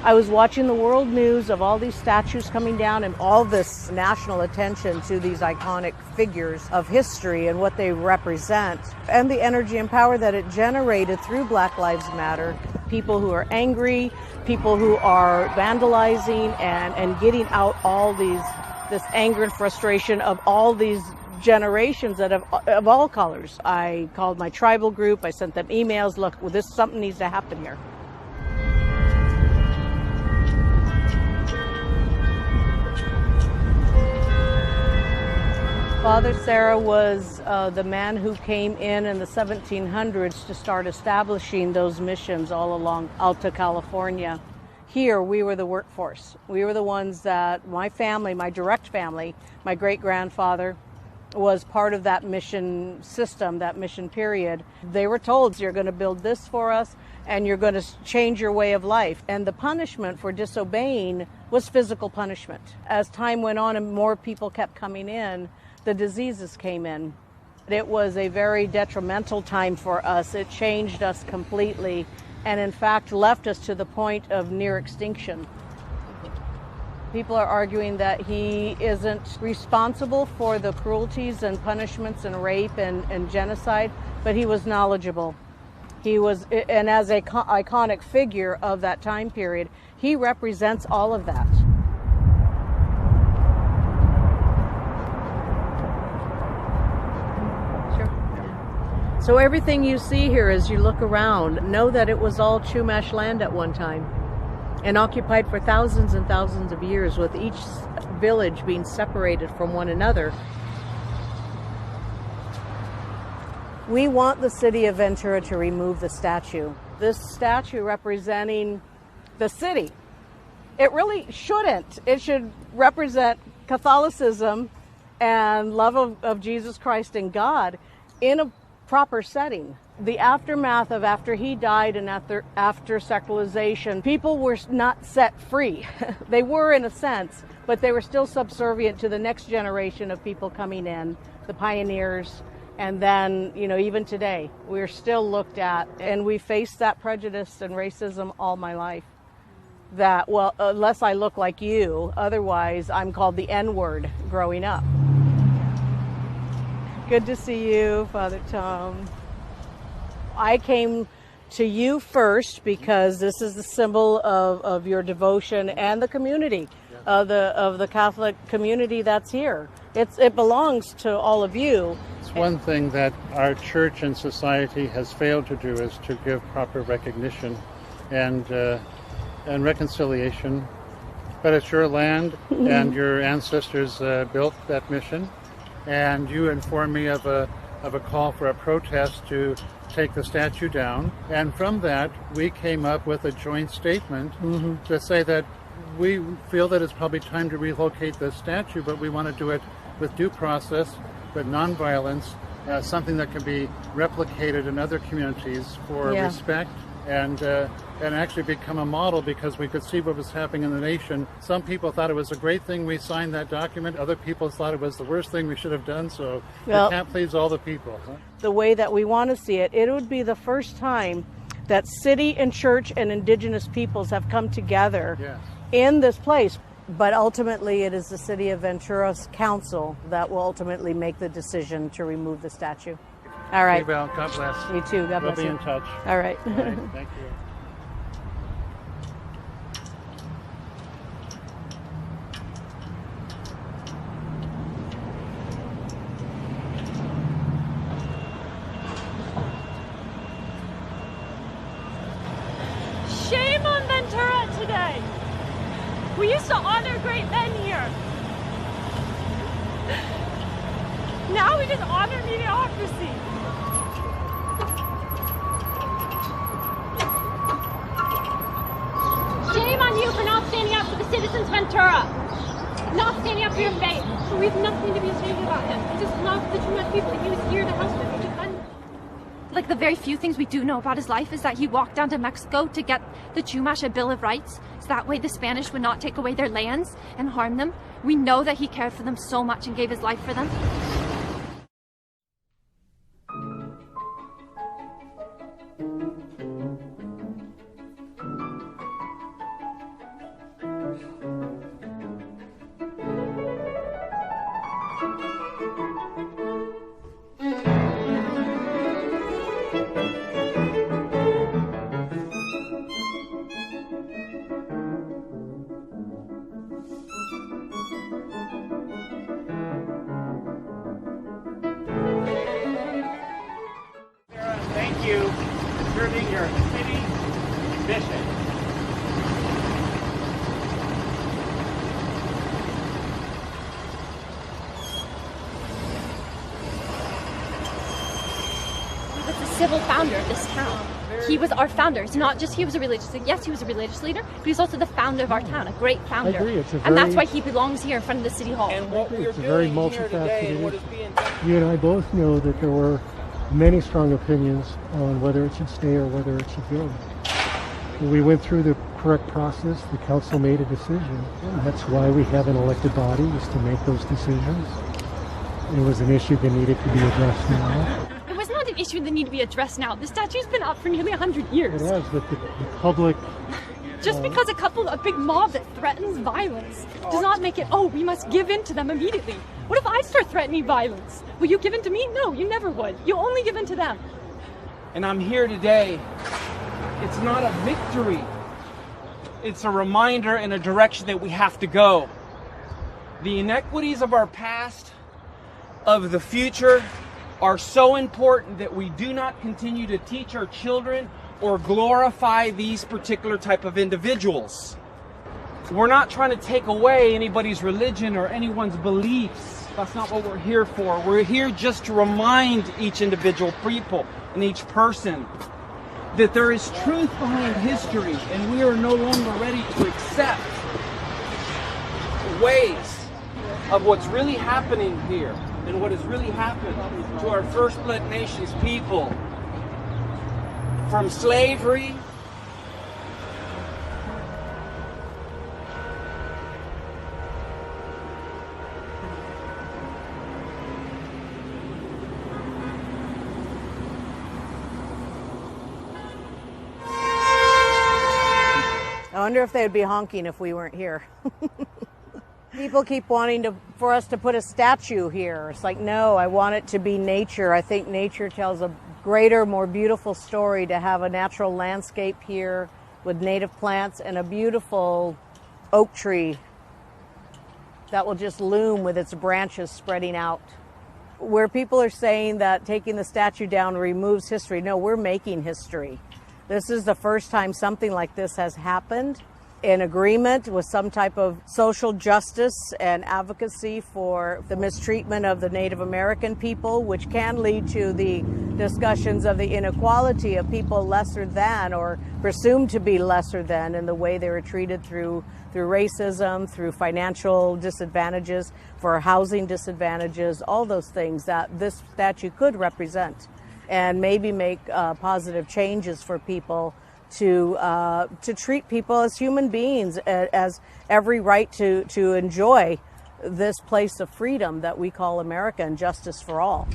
I was watching the world news of all these statues coming down and all this national attention to these iconic figures of history and what they represent, and the energy and power that it generated through Black Lives Matter. People who are angry, people who are vandalizing and getting out all this anger and frustration of all these generations that of all colors. I called my tribal group, I sent them emails, look, something needs to happen here. Father Serra was the man who came in the 1700s to start establishing those missions all along Alta California. Here, we were the workforce. We were the ones that, my family, my direct family, my great-grandfather was part of that mission system, that mission period. They were told, you're going to build this for us and you're going to change your way of life. And the punishment for disobeying was physical punishment. As time went on and more people kept coming in, the diseases came in. It was a very detrimental time for us. It changed us completely and in fact left us to the point of near extinction. People are arguing that he isn't responsible for the cruelties and punishments and rape and genocide, but he was knowledgeable. He was, and as an iconic figure of that time period, he represents all of that. Sure. So everything you see here as you look around, know that it was all Chumash land at one time, and occupied for thousands and thousands of years, with each village being separated from one another. We want the city of Ventura to remove the statue. This statue representing the city. It really shouldn't. It should represent Catholicism and love of Jesus Christ and God in a proper setting. The aftermath of after he died and after secularization, people were not set free. They were in a sense, but they were still subservient to the next generation of people coming in, the pioneers. And then, even today, we're still looked at, and we faced that prejudice and racism all my life. That, well, unless I look like you, otherwise I'm called the N-word growing up. Good to see you, Father Tom. I came to you first because this is the symbol of your devotion and the community, of the Catholic community that's here. It belongs to all of you. It's one thing that our church and society has failed to do is to give proper recognition and reconciliation. But it's your land, and your ancestors built that mission, and you informed me of a call for a protest to take the statue down. And from that, we came up with a joint statement to say that we feel that it's probably time to relocate the statue, but we want to do it with due process, with nonviolence, something that can be replicated in other communities for respect and actually become a model, because we could see what was happening in the nation. Some people thought it was a great thing we signed that document. Other people thought it was the worst thing we should have done. So we can't please all the people. The way that we want to see it, it would be the first time that city and church and indigenous peoples have come together in this place. But ultimately, it is the City of Ventura's council that will ultimately make the decision to remove the statue. All right. Well, God bless. You too. God bless you. We'll be in touch. All right. All right. Thank you. Shame on Ventura today. We used to honor great men here. Now we just honor mediocrity. Shame on you for not standing up for the citizens of Ventura. Not standing up for your faith. We have nothing to be ashamed about him. We just love the Chumash people. He was here to help them. We defend them. Like, the very few things we do know about his life is that he walked down to Mexico to get the Chumash a Bill of Rights, so that way the Spanish would not take away their lands and harm them. We know that he cared for them so much and gave his life for them. you for serving your city mission. He was the civil founder of this town. He was our founder. It's not just he was a religious leader. Yes, he was a religious leader, but he was also the founder of our town, a great founder. I agree. And that's why he belongs here in front of the city hall. And what we're It's a very doing here today, and what multifaceted is issue. being done. You and I both know that there were many strong opinions on whether it should stay or whether it should go. We went through the correct process. The council made a decision. And that's why we have an elected body, is to make those decisions. It was an issue that needed to be addressed now. It was not an issue that needed to be addressed now. The statue's been up for nearly 100 years. It has, but the public... Just because a big mob that threatens violence does not make it, oh, we must give in to them immediately. What if I start threatening violence? Will you give in to me? No, you never would. You only give in to them. And I'm here today. It's not a victory. It's a reminder and a direction that we have to go. The inequities of our past, of the future, are so important that we do not continue to teach our children or glorify these particular type of individuals. We're not trying to take away anybody's religion or anyone's beliefs. That's not what we're here for. We're here just to remind each individual people and each person that there is truth behind history, and we are no longer ready to accept ways of what's really happening here and what has really happened to our First Blood Nations people. From slavery I wonder if they'd be honking if we weren't here. People keep wanting for us to put a statue here. It's like, no, I want it to be nature. I think nature tells a greater, more beautiful story, to have a natural landscape here with native plants and a beautiful oak tree that will just loom with its branches spreading out. Where people are saying that taking the statue down removes history, no, we're making history. This is the first time something like this has happened in agreement with some type of social justice and advocacy for the mistreatment of the Native American people, which can lead to the discussions of the inequality of people lesser than or presumed to be lesser than in the way they were treated through racism, through financial disadvantages, for housing disadvantages, all those things that this statue could represent, and maybe make positive changes for people to treat people as human beings, as every right to enjoy this place of freedom that we call America, and justice for all.